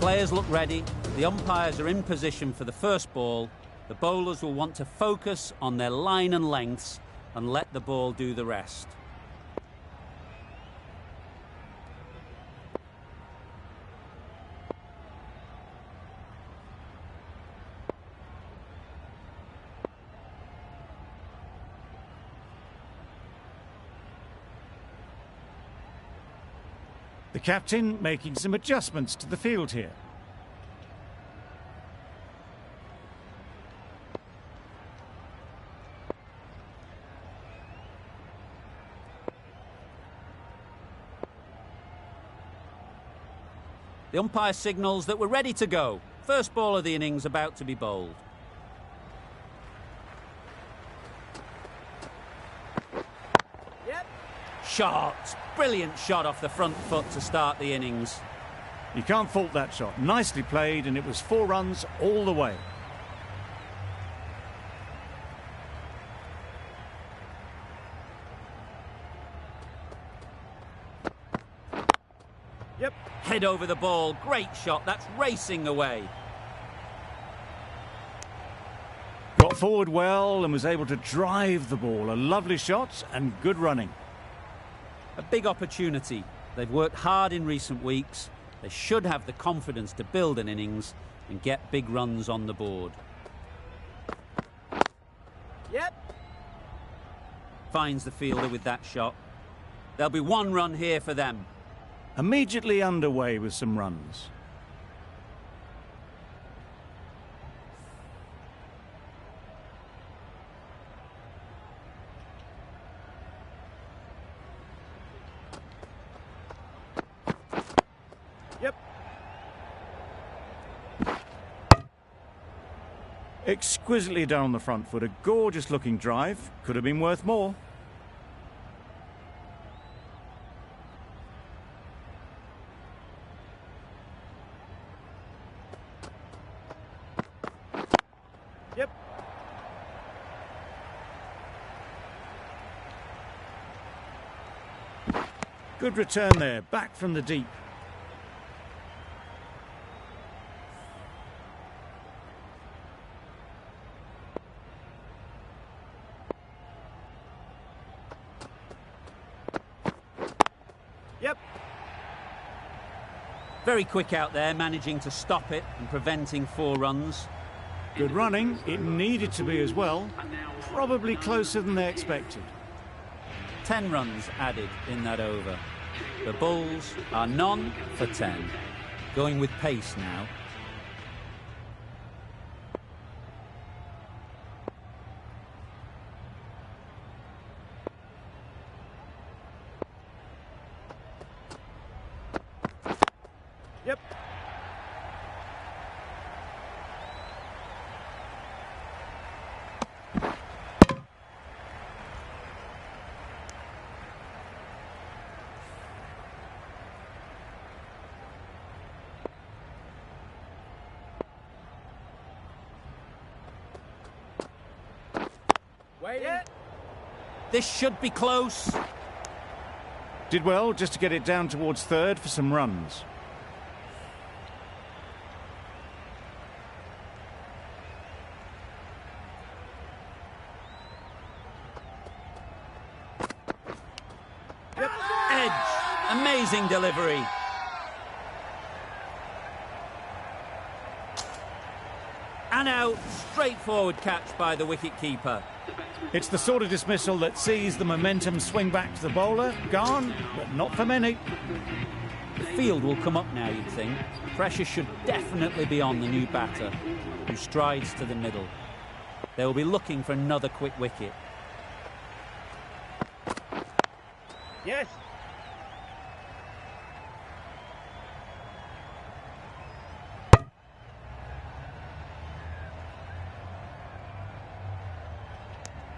Players look ready, the umpires are in position for the first ball. The bowlers will want to focus on their line and lengths and let the ball do the rest. The captain making some adjustments to the field here. The umpire signals that we're ready to go. First ball of the innings about to be bowled. Yep. Shot. Brilliant shot off the front foot to start the innings. You can't fault that shot. Nicely played, and it was 4 runs all the way. Yep. Head over the ball. Great shot. That's racing away. Got forward well and was able to drive the ball. A lovely shot and good running. A big opportunity. They've worked hard in recent weeks. They should have the confidence to build an innings and get big runs on the board. Yep. Finds the fielder with that shot. There'll be 1 run here for them. Immediately underway with some runs. Yep. Exquisitely done on the front foot. A gorgeous looking drive. Could have been worth more. Yep. Good return there. Back from the deep. Yep. Very quick out there, managing to stop it and preventing 4 runs. Good running. It needed to be as well. Probably closer than they expected. 10 runs added in that over. The Bulls are none for 10. Going with pace now. Yep. Waiting. This should be close. Did well just to get it down towards third for some runs. Edge. Amazing delivery. And out. Straightforward catch by the wicket-keeper. It's the sort of dismissal that sees the momentum swing back to the bowler. Gone, but not for many. The field will come up now, you'd think. Pressure should definitely be on the new batter, who strides to the middle. They will be looking for another quick wicket. Yes.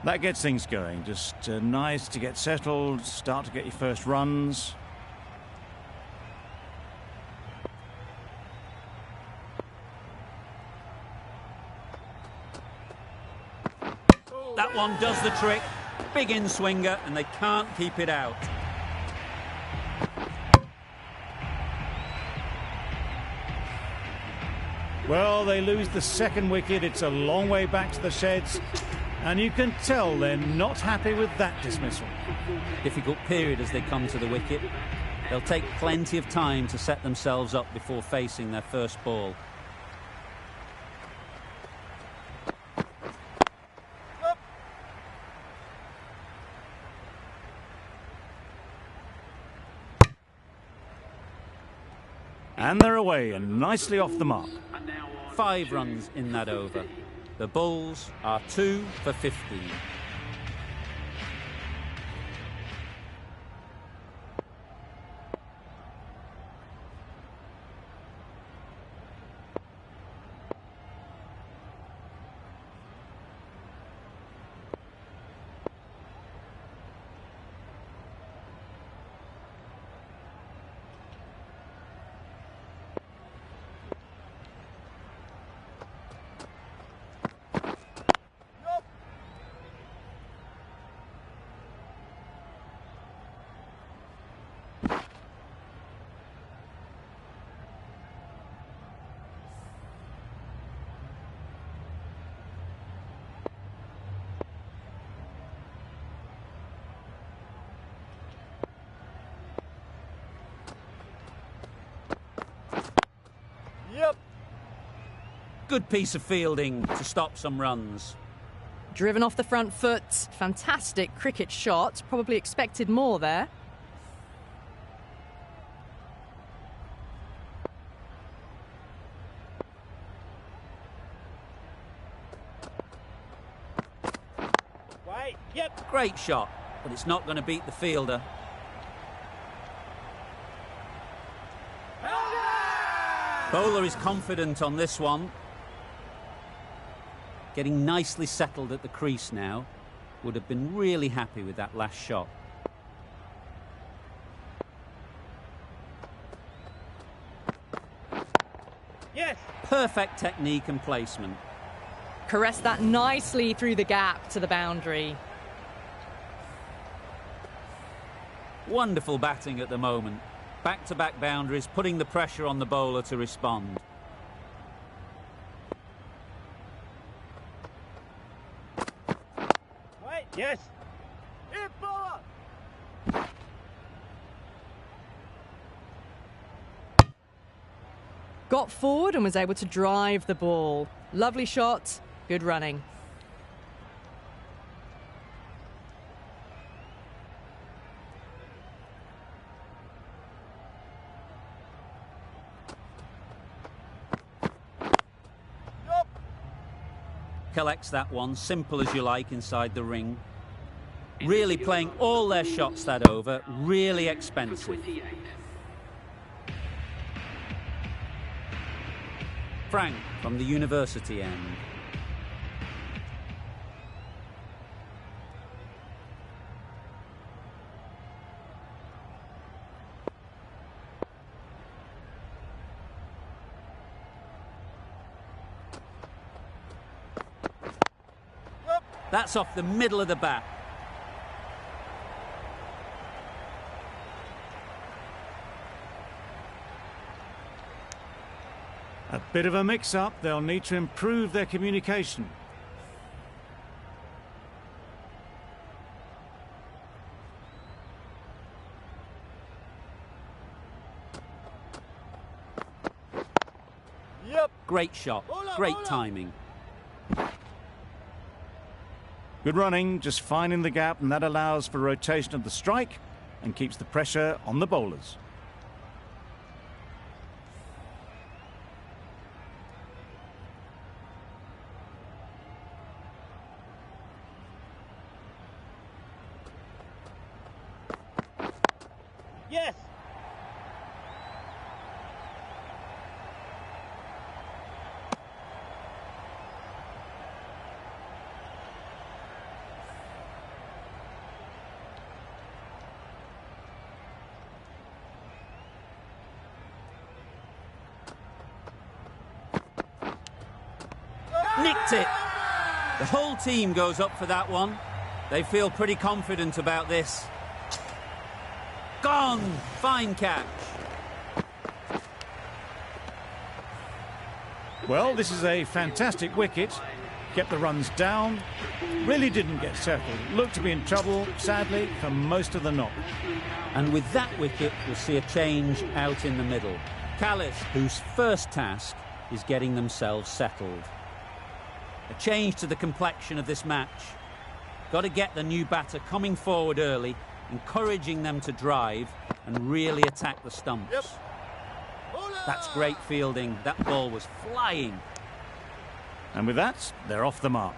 That gets things going. Just nice to get settled, start to get your first runs. That one does the trick. Big in-swinger, and they can't keep it out. Well, they lose the second wicket. It's a long way back to the sheds. And you can tell they're not happy with that dismissal. Difficult period as they come to the wicket. They'll take plenty of time to set themselves up before facing their first ball. And they're away and nicely off the mark. 5 runs in that over. The Bulls are 2 for 15. Yep. Good piece of fielding to stop some runs. Driven off the front foot. Fantastic cricket shot. Probably expected more there. Wait. Yep. Great shot, but it's not going to beat the fielder. Bowler is confident on this one. Getting nicely settled at the crease now. Would have been really happy with that last shot. Yes. Perfect technique and placement. Caressed that nicely through the gap to the boundary. Wonderful batting at the moment. Back-to-back boundaries, putting the pressure on the bowler to respond. Wait. Yes. Hit bowler. Got forward and was able to drive the ball. Lovely shot, good running. Collects that one, simple as you like, inside the ring. Really playing all their shots that over, really expensive. Frank from the university end. That's off the middle of the bat. A bit of a mix-up. They'll need to improve their communication. Yep. Great shot, great timing. Good running, just finding the gap, and that allows for rotation of the strike and keeps the pressure on the bowlers. Yes. Nicked it. The whole team goes up for that one. They feel pretty confident about this. Gone! Fine catch. Well, this is a fantastic wicket. Kept the runs down. Really didn't get settled. Looked to be in trouble, sadly, for most of the knock. And with that wicket, we'll see a change out in the middle. Callis, whose first task is getting themselves settled. A change to the complexion of this match. Got to get the new batter coming forward early, encouraging them to drive and really attack the stumps. Yep. That's great fielding. That ball was flying. And with that, they're off the mark.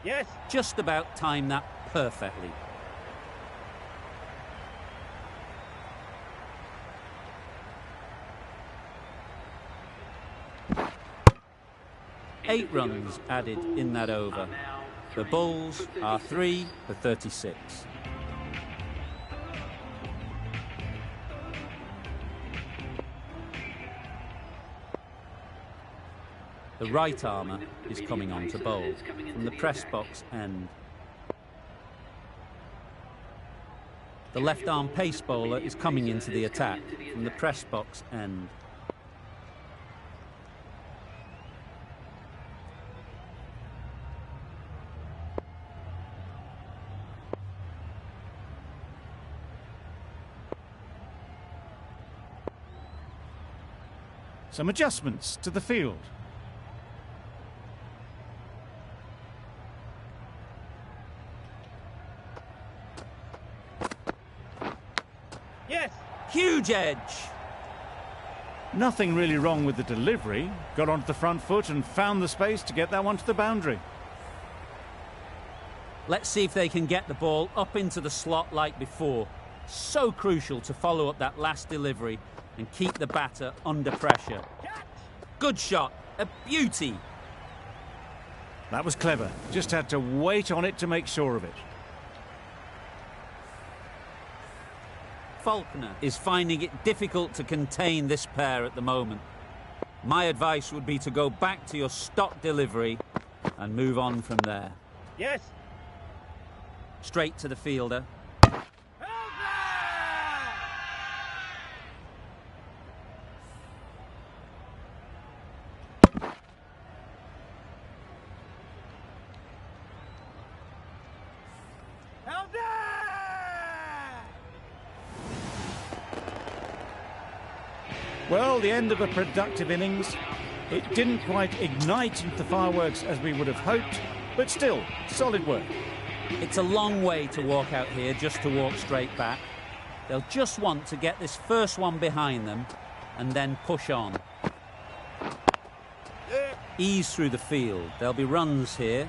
Yes. Just about timed that perfectly. Eight runs added in that over. The Bulls are 3 for 36. The right armour is coming on to bowl from the press box end. The left arm pace bowler is coming into the attack from the press box end. Some adjustments to the field. Yes. Huge edge. Nothing really wrong with the delivery. Got onto the front foot and found the space to get that one to the boundary. Let's see if they can get the ball up into the slot like before. So crucial to follow up that last delivery and keep the batter under pressure. Good shot, a beauty. That was clever. Just had to wait on it to make sure of it. Faulkner is finding it difficult to contain this pair at the moment. My advice would be to go back to your stock delivery and move on from there. Yes. Straight to the fielder. Well, the end of a productive innings. It didn't quite ignite into the fireworks as we would have hoped, but still, solid work. It's a long way to walk out here just to walk straight back. They'll just want to get this first one behind them and then push on. Ease through the field. There'll be runs here.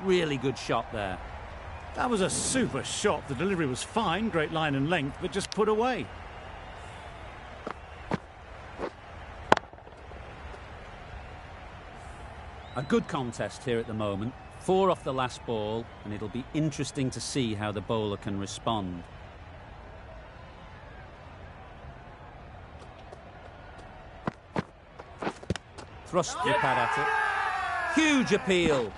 Really good shot there. That was a super shot. The delivery was fine, great line and length, but just put away. A good contest here at the moment. 4 off the last ball, and it'll be interesting to see how the bowler can respond. Thrust the pad at it. Huge appeal.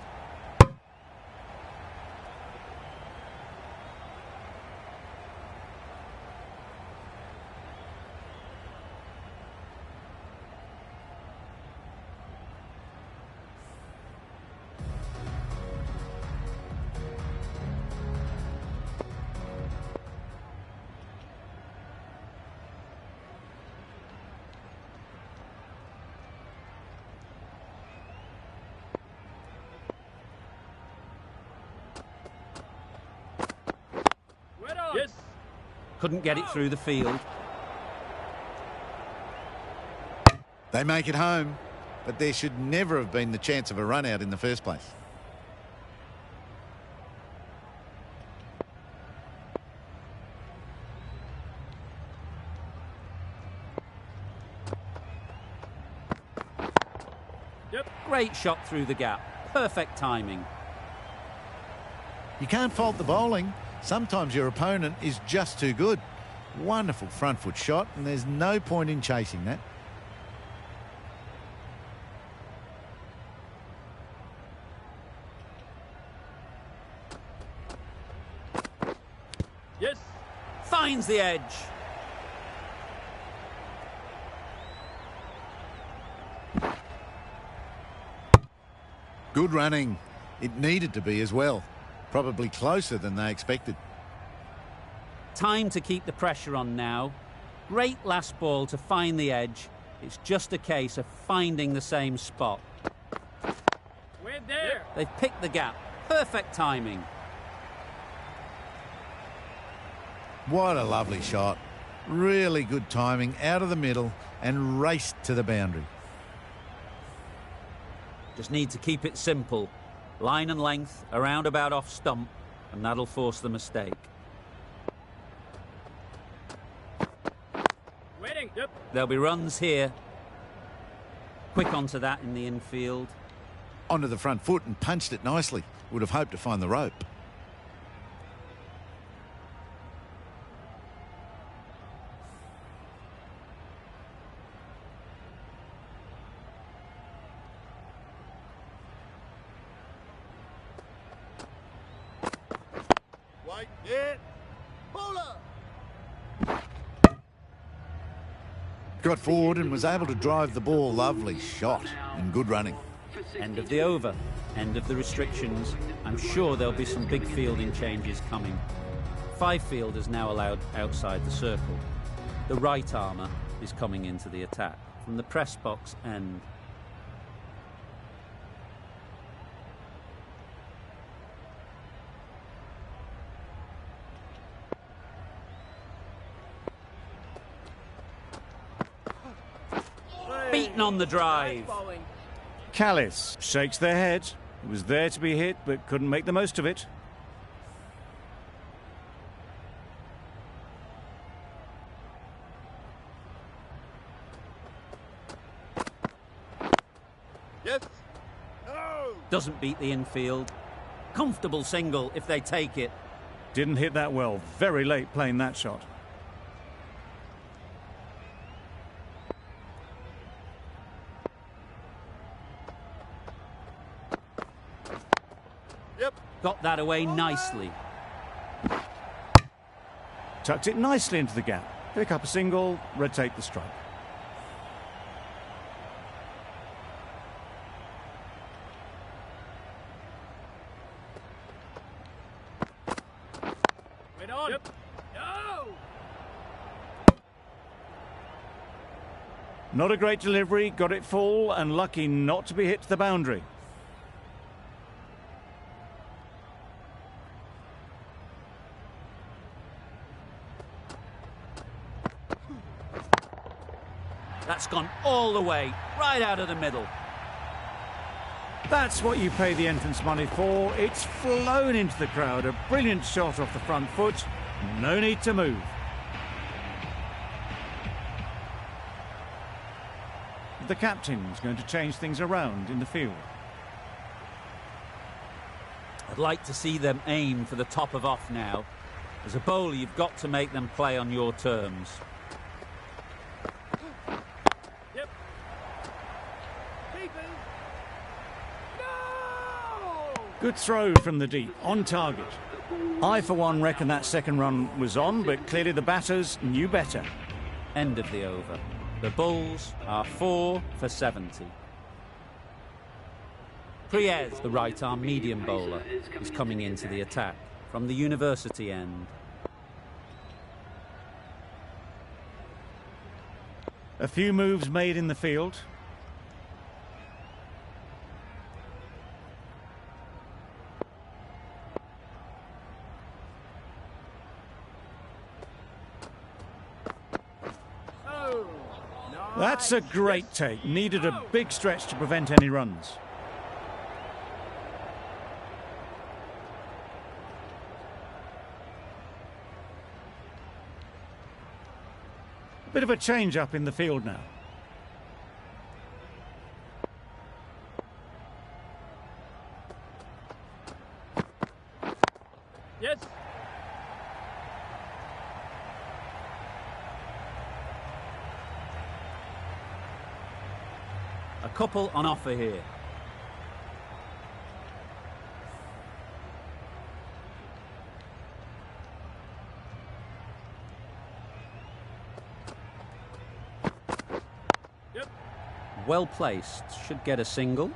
Yes. Couldn't get it through the field. They make it home, but there should never have been the chance of a run out in the first place. Great shot through the gap. Perfect timing. You can't fault the bowling. Sometimes your opponent is just too good. Wonderful front foot shot, and there's no point in chasing that. Yes. Finds the edge. Good running. It needed to be as well. Probably closer than they expected. Time to keep the pressure on now. Great last ball to find the edge. It's just a case of finding the same spot. We're there. They've picked the gap. Perfect timing. What a lovely shot. Really good timing out of the middle and raced to the boundary. Just need to keep it simple. Line and length, around about off stump, and that'll force the mistake. Waiting. Yep. There'll be runs here. Quick onto that in the infield. Onto the front foot and punched it nicely. Would have hoped to find the rope. Got forward and was able to drive the ball. Lovely shot and good running. End of the over. End of the restrictions. I'm sure there'll be some big fielding changes coming. 5 fielders now allowed outside the circle. The right armour is coming into the attack from the press box end. Beaten on the drive. Callis shakes their head. It was there to be hit, but couldn't make the most of it. Yes. No. Doesn't beat the infield. Comfortable single if they take it. Didn't hit that well. Very late playing that shot. Got that away nicely. Tucked it nicely into the gap. Pick up a single, rotate the strike. Wait on. Yep. No. Not a great delivery, got it full and lucky not to be hit to the boundary. That's gone all the way, right out of the middle. That's what you pay the entrance money for. It's flown into the crowd. A brilliant shot off the front foot. No need to move. The captain's going to change things around in the field. I'd like to see them aim for the top of off now. As a bowler, you've got to make them play on your terms. Good throw from the deep, on target. I, for one, reckon that second run was on, but clearly the batters knew better. End of the over. The Bulls are 4 for 70. Priez, the right-arm medium bowler, is coming into the attack from the university end. A few moves made in the field. That's a great take. Needed a big stretch to prevent any runs. A bit of a change up in the field now. Yes. A couple on offer here. Yep. Well placed. Should get a single.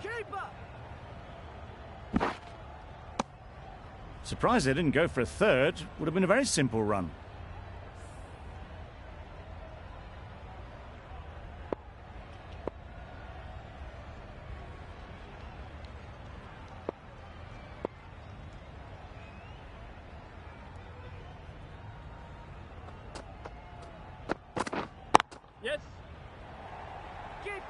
Keeper. Surprised they didn't go for a third. Would have been a very simple run. Yes. Keeper.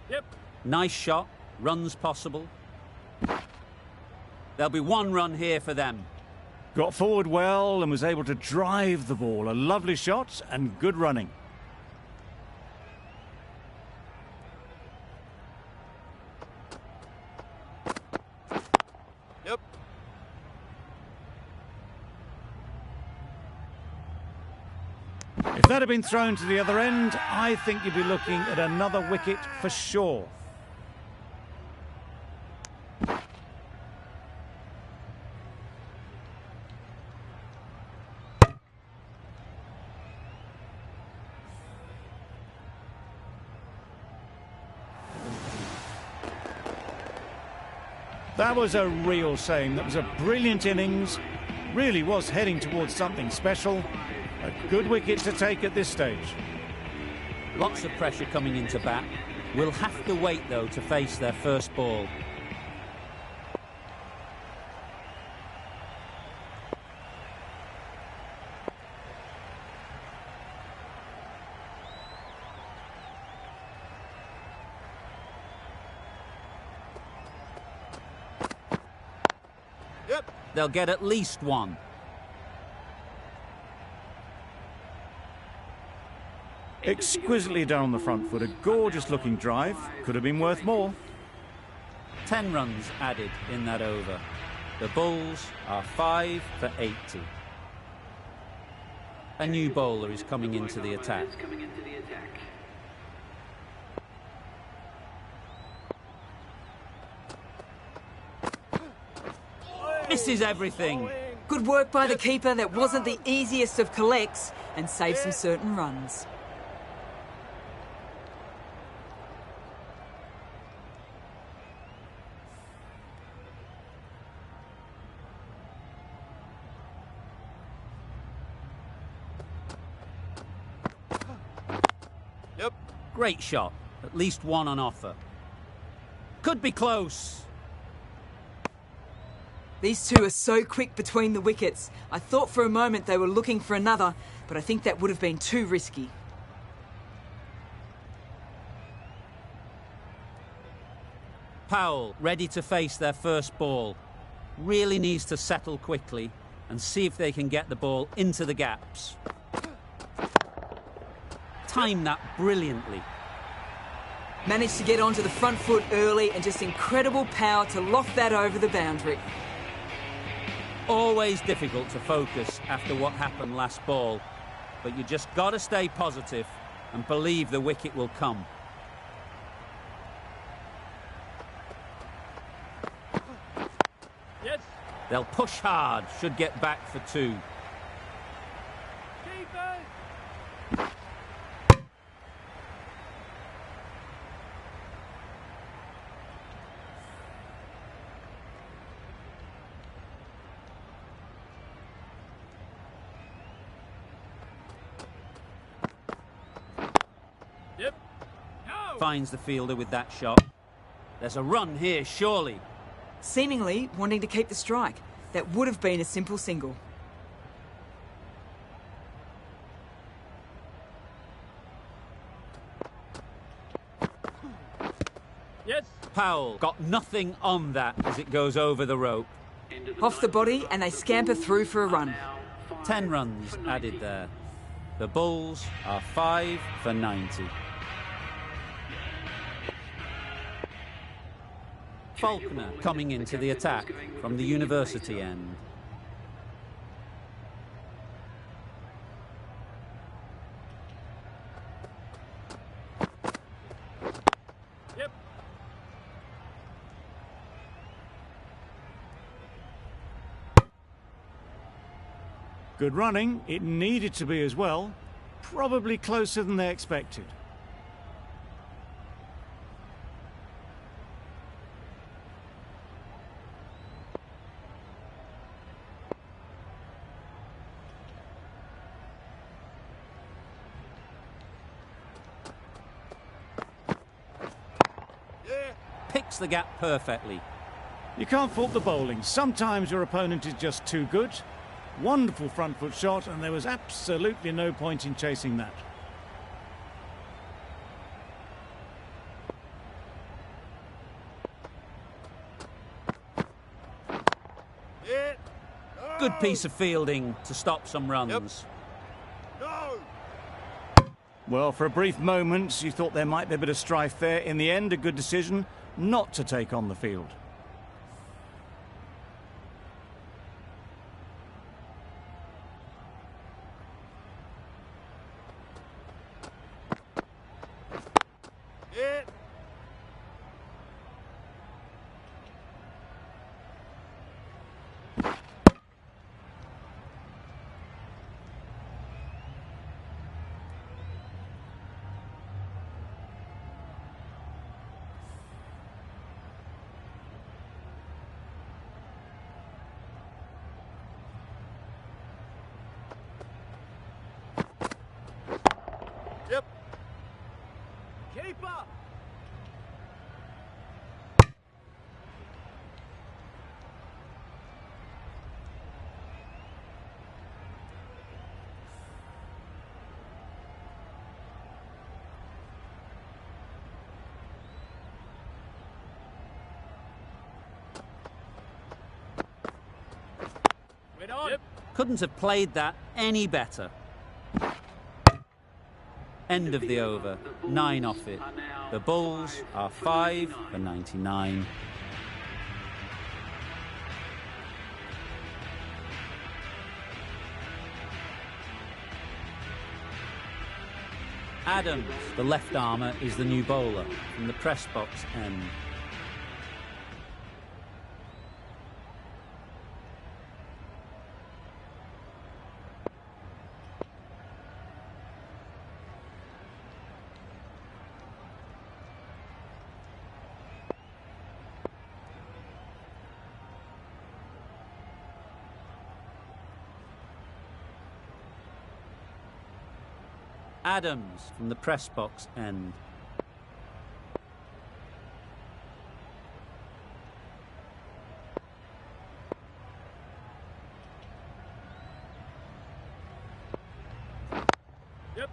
Yep. Nice shot. Runs possible. There'll be one run here for them. Got forward well and was able to drive the ball. A lovely shot and good running. Yep. If that had been thrown to the other end, I think you'd be looking at another wicket for sure. That was a real shame. That was a brilliant innings. Really was heading towards something special. A good wicket to take at this stage. Lots of pressure coming into bat. Will have to wait, though, to face their first ball. Yep. They'll get at least one. Exquisitely down the front foot. A gorgeous looking drive. Could have been worth more. 10 runs added in that over. The Bulls are 5 for 80. A new bowler is coming into the attack. Misses everything. Good work by the keeper. That wasn't the easiest of collects and saved some certain runs. Yep. Great shot. At least one on offer. Could be close. These two are so quick between the wickets. I thought for a moment they were looking for another, but I think that would have been too risky. Powell ready to face their first ball. Really needs to settle quickly and see if they can get the ball into the gaps. Timed that brilliantly. Managed to get onto the front foot early and just incredible power to loft that over the boundary. Always difficult to focus after what happened last ball, but you just got to stay positive and believe the wicket will come. Yes. They'll push hard, should get back for 2. Keeper. Finds the fielder with that shot. There's a run here, surely. Seemingly wanting to keep the strike. That would have been a simple single. Yes. Powell got nothing on that as it goes over the rope. Off the body, and they scamper through for a run. 10 runs added there. The Bulls are 5 for 90. Faulkner coming into the attack from the university end. Yep. Good running. It needed to be as well. Probably closer than they expected. Picks the gap perfectly. You can't fault the bowling. Sometimes your opponent is just too good. Wonderful front foot shot, and there was absolutely no point in chasing that. Good piece of fielding to stop some runs. Well, for a brief moment, you thought there might be a bit of strife there. In the end, a good decision not to take on the field. Keeper. We're on. Yep. Couldn't have played that any better. End of the over, 9 off it. The Bulls are 5 for 99. Adams, the left armour, is the new bowler from the press box end. Adams from the press box end. Yep.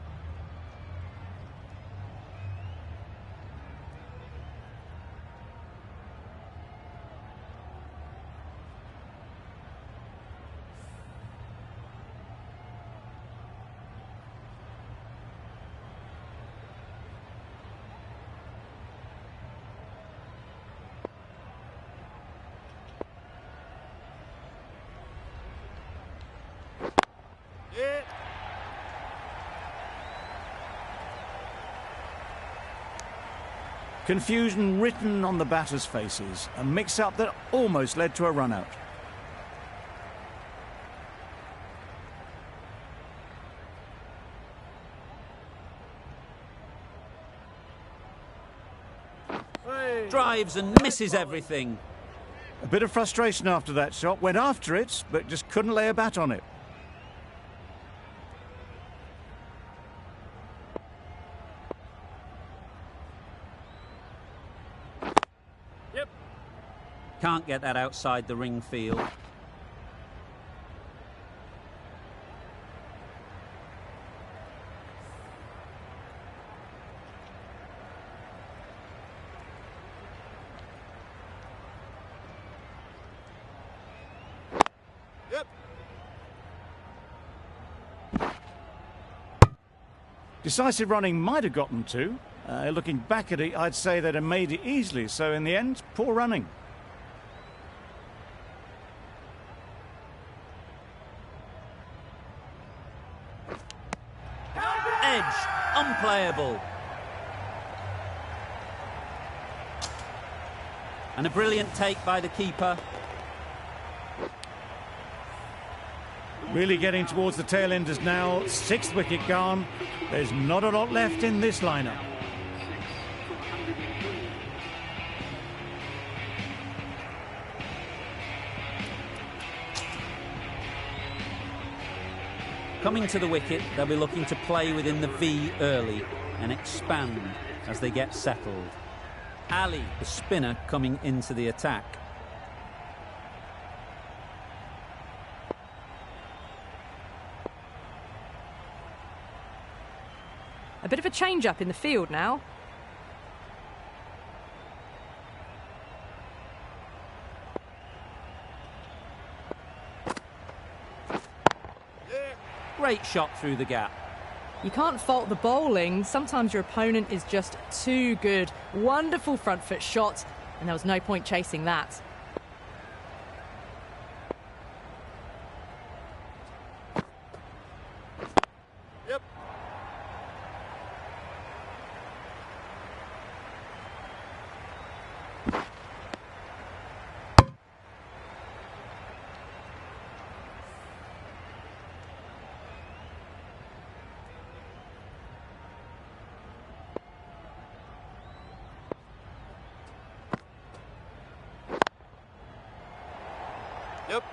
Confusion written on the batters' faces. A mix-up that almost led to a run-out. Drives and misses everything. A bit of frustration after that shot. Went after it, but just couldn't lay a bat on it. Can't get that outside the ring field. Decisive running might have gotten two. Looking back at it, I'd say they'd have made it easily. So in the end, poor running. Edge, unplayable. And a brilliant take by the keeper. Really getting towards the tail enders now. 6th wicket gone. There's not a lot left in this lineup. Coming to the wicket, they'll be looking to play within the V early and expand as they get settled. Ali, the spinner, coming into the attack. A bit of a change-up in the field now. Great shot through the gap. You can't fault the bowling. Sometimes your opponent is just too good. Wonderful front foot shot, and there was no point chasing that.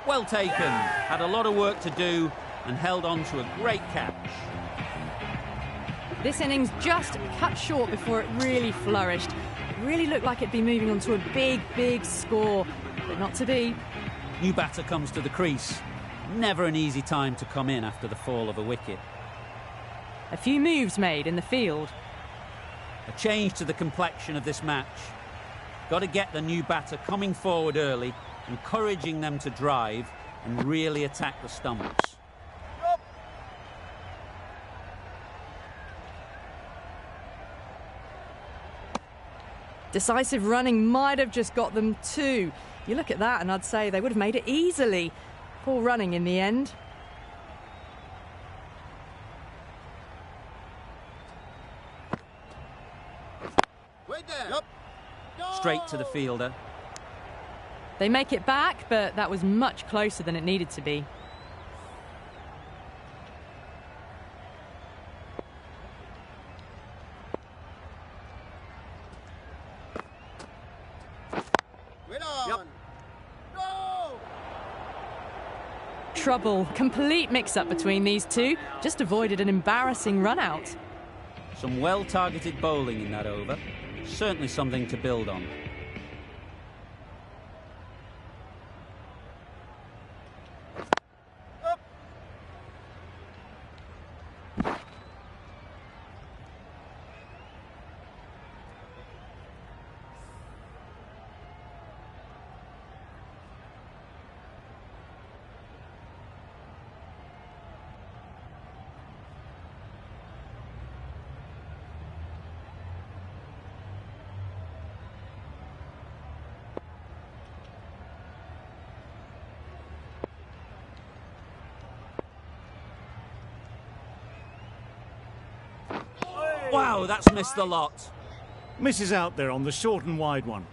Well taken. Had a lot of work to do and held on to a great catch. This innings just cut short before it really flourished. It really looked like it'd be moving on to a big, big score, but not to be. New batter comes to the crease. Never an easy time to come in after the fall of a wicket. A few moves made in the field. A change to the complexion of this match. Got to get the new batter coming forward early, encouraging them to drive and really attack the stumps. Decisive running might have just got them two. You look at that and I'd say they would have made it easily. Poor running in the end. Straight to the fielder. They make it back, but that was much closer than it needed to be. Trouble. Complete mix-up between these two. Just avoided an embarrassing run-out. Some well-targeted bowling in that over. Certainly something to build on. Wow, that's missed the lot. Misses out there on the short and wide one.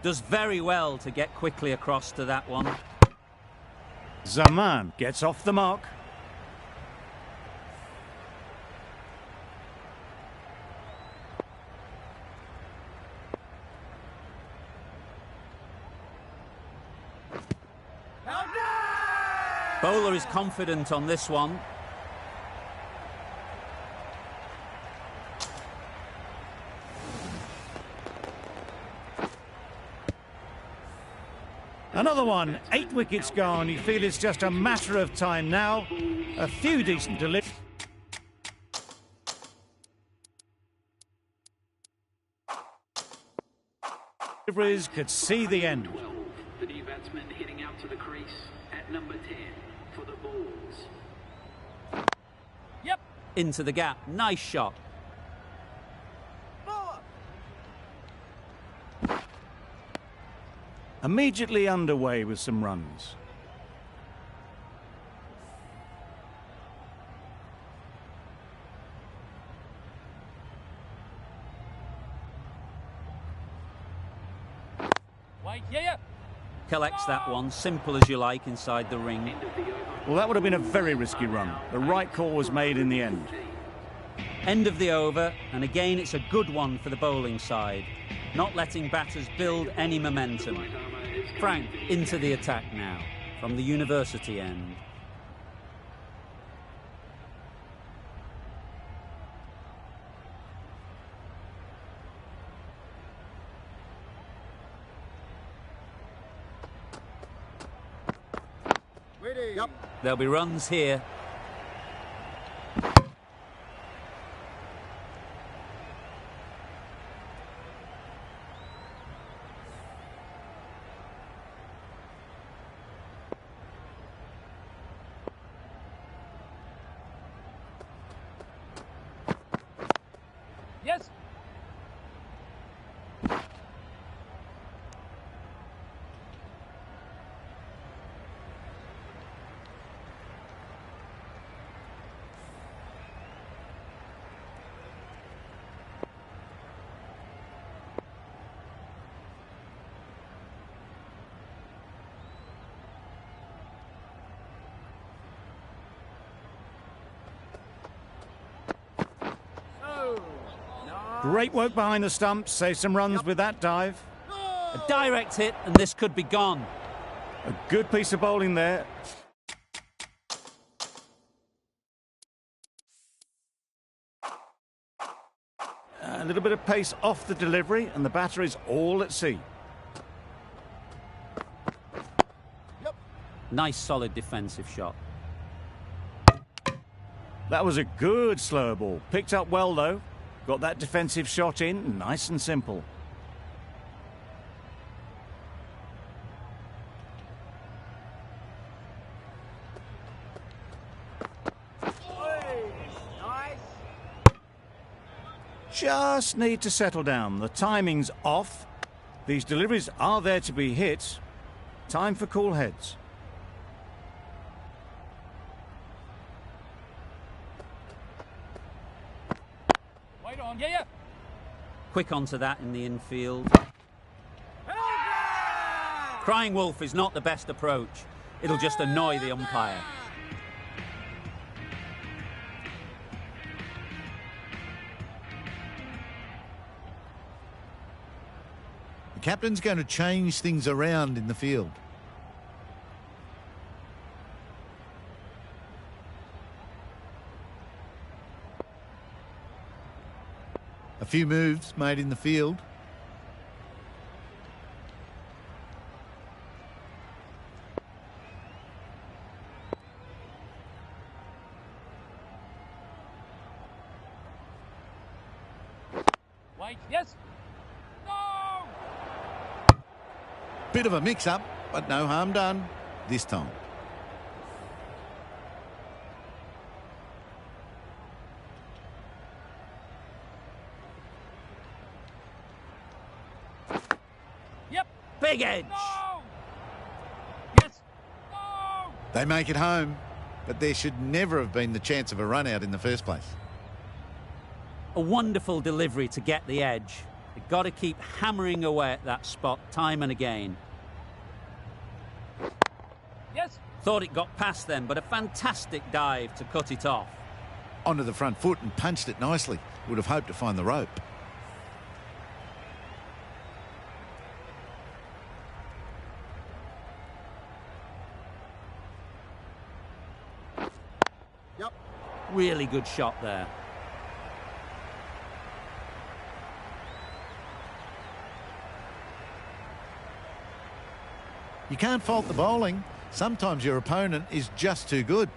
Does very well to get quickly across to that one. Zaman gets off the mark. Bowler is confident on this one. Another one, 8 wickets gone. You feel it's just a matter of time now. A few decent deliveries could see the end. The new batsman heading out to the crease at number 10 for the Bulls. Yep. Into the gap. Nice shot. Immediately underway with some runs. Wait, yeah. Collects that one, simple as you like, inside the ring. Well, that would have been a very risky run. The right call was made in the end. End of the over, and again it's a good one for the bowling side. Not letting batters build any momentum. Frank into the attack now, from the university end. Yep. There'll be runs here. Yes. Great work behind the stumps. Save some runs with that dive. A direct hit, and this could be gone. A good piece of bowling there. A little bit of pace off the delivery, and the batter is all at sea. Nice, solid defensive shot. That was a good slower ball. Picked up well, though. Got that defensive shot in, nice and simple. Just need to settle down. The timing's off. These deliveries are there to be hit. Time for cool heads. Wait on, yeah. Quick onto that in the infield. Crying wolf is not the best approach. It'll just annoy the umpire. The captain's going to change things around in the field. A few moves made in the field. Wait, yes. No! Bit of a mix-up, but no harm done this time. Yep. Big edge. No! Yes. No! They make it home, but there should never have been the chance of a run out in the first place. A wonderful delivery to get the edge. You've got to keep hammering away at that spot time and again. Yes. Thought it got past them, but a fantastic dive to cut it off. Onto the front foot and punched it nicely. Would have hoped to find the rope. Yep. Really good shot there. You can't fault the bowling. Sometimes your opponent is just too good.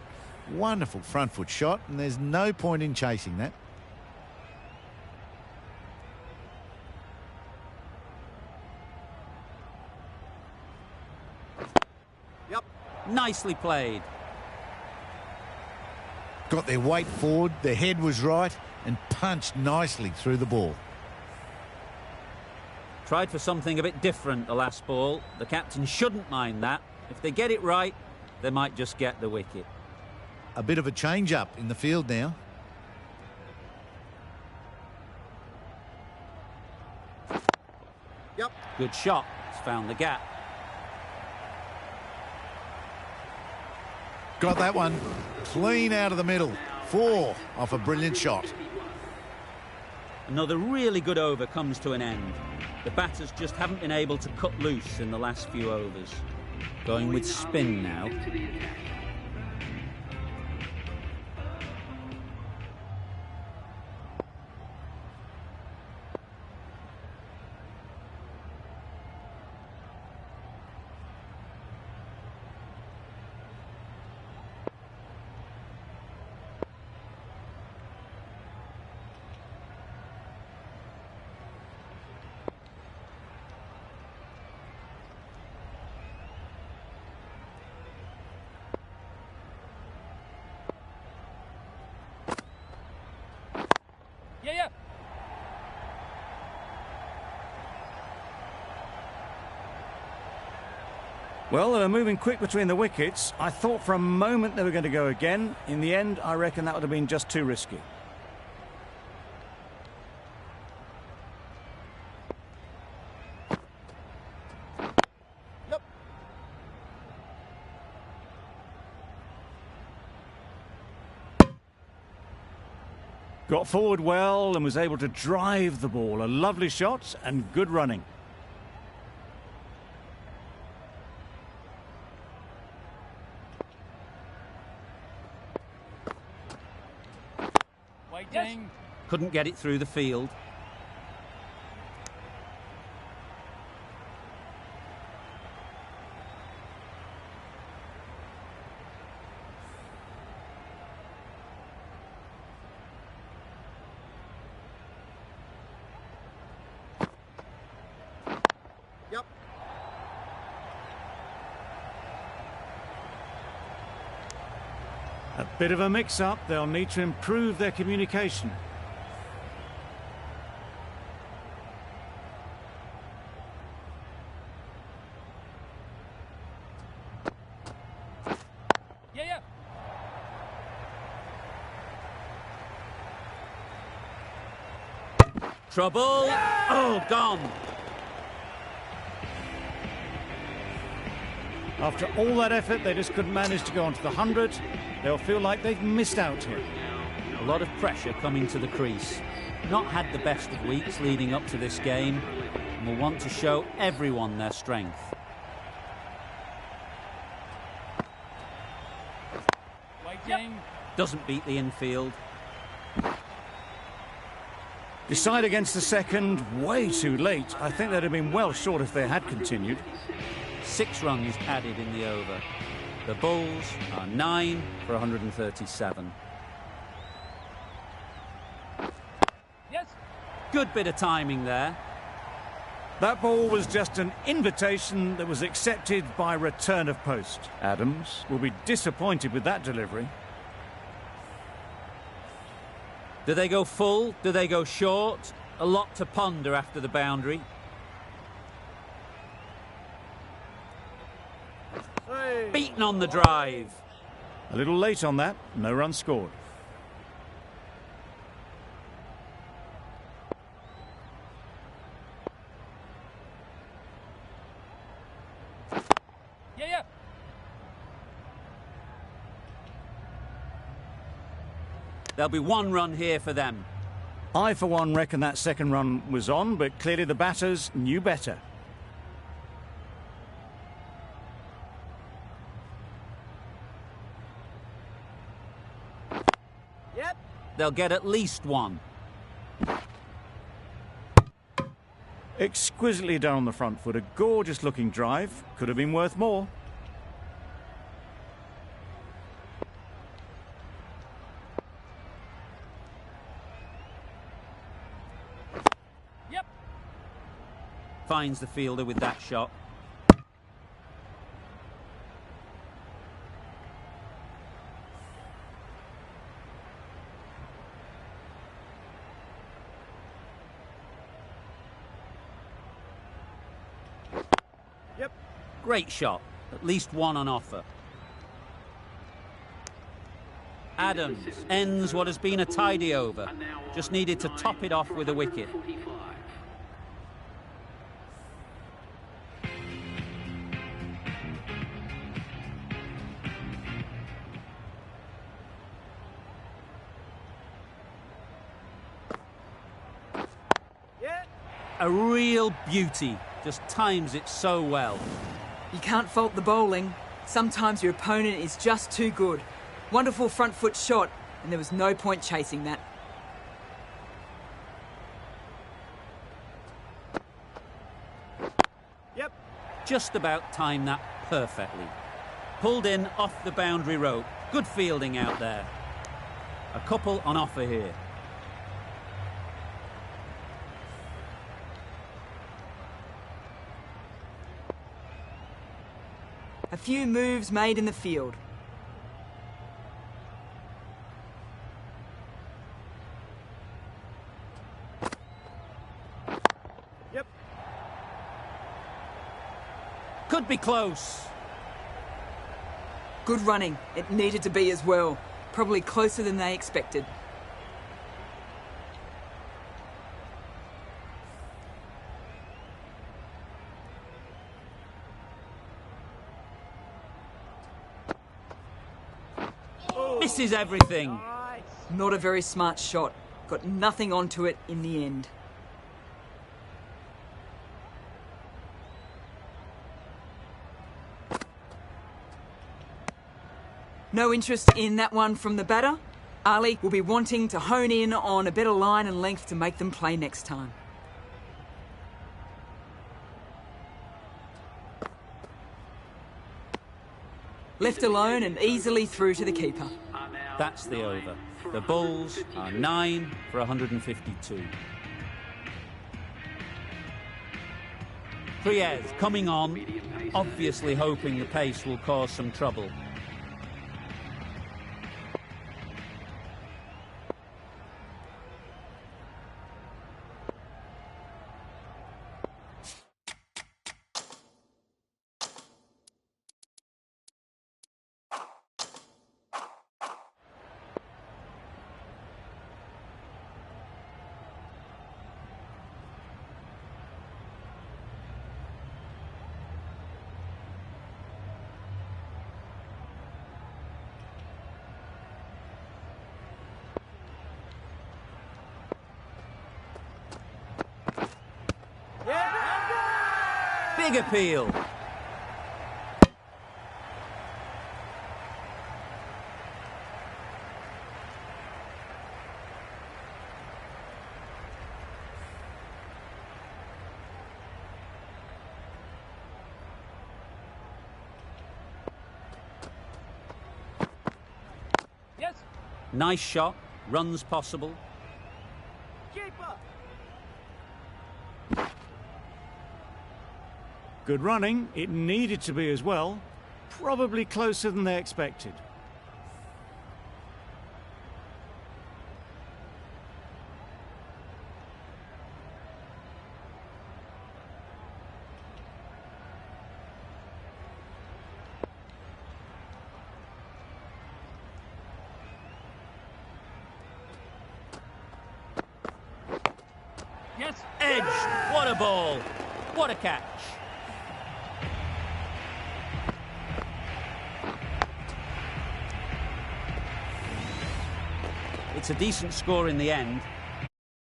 Wonderful front foot shot, and there's no point in chasing that. Yep. Nicely played. Got their weight forward, their head was right, and punched nicely through the ball. Tried for something a bit different the last ball. The captain shouldn't mind that. If they get it right, they might just get the wicket. A bit of a change-up in the field now. Yep. Good shot. It's found the gap. Got that one. Clean out of the middle. 4 off a brilliant shot. Another really good over comes to an end. The batters just haven't been able to cut loose in the last few overs. Going with spin now. Yeah. Well, they were moving quick between the wickets. I thought for a moment they were going to go again. In the end, I reckon that would have been just too risky. Yep. Got forward well and was able to drive the ball. A lovely shot and good running. Waiting. Couldn't get it through the field. Yep. A bit of a mix-up. They'll need to improve their communication. Yeah. Trouble. Oh, gone. After all that effort, they just couldn't manage to go onto the 100. They'll feel like they've missed out here. A lot of pressure coming to the crease. Not had the best of weeks leading up to this game, and will want to show everyone their strength. Waiting. Doesn't beat the infield. Decide against the second, way too late. I think they'd have been well short if they had continued. 6 runs added in the over. The Bulls are 9 for 137. Yes. Good bit of timing there. That ball was just an invitation that was accepted by return of post. Adams will be disappointed with that delivery. Do they go full? Do they go short? A lot to ponder after the boundary. Beaten on the drive. A little late on that, no run scored. Yeah. There'll be 1 run here for them. I, for one, reckon that second run was on, but clearly the batters knew better. They'll get at least one. Exquisitely done on the front foot. A gorgeous looking drive. Could have been worth more. Yep. Finds the fielder with that shot. Yep. Great shot. At least one on offer. Adams ends what has been a tidy over. Just needed to top it off with a wicket. 45. A real beauty. Just times it so well. You can't fault the bowling. Sometimes your opponent is just too good. Wonderful front foot shot, and there was no point chasing that. Yep. Just about timed that perfectly. Pulled in off the boundary rope. Good fielding out there. A couple on offer here. A few moves made in the field. Yep. Could be close. Good running. It needed to be as well. Probably closer than they expected. Misses everything. Not a very smart shot. Got nothing onto it in the end. No interest in that one from the batter. Ali will be wanting to hone in on a better line and length to make them play next time. Left alone and easily through to the keeper. That's the over. The Bulls are 9 for 152. Priez coming on, obviously hoping the pace will cause some trouble. Big appeal. Yes. Nice shot. Runs possible. Good running. It needed to be as well. Probably closer than they expected. Yes. Edge. What a ball. What a catch. It's a decent score in the end.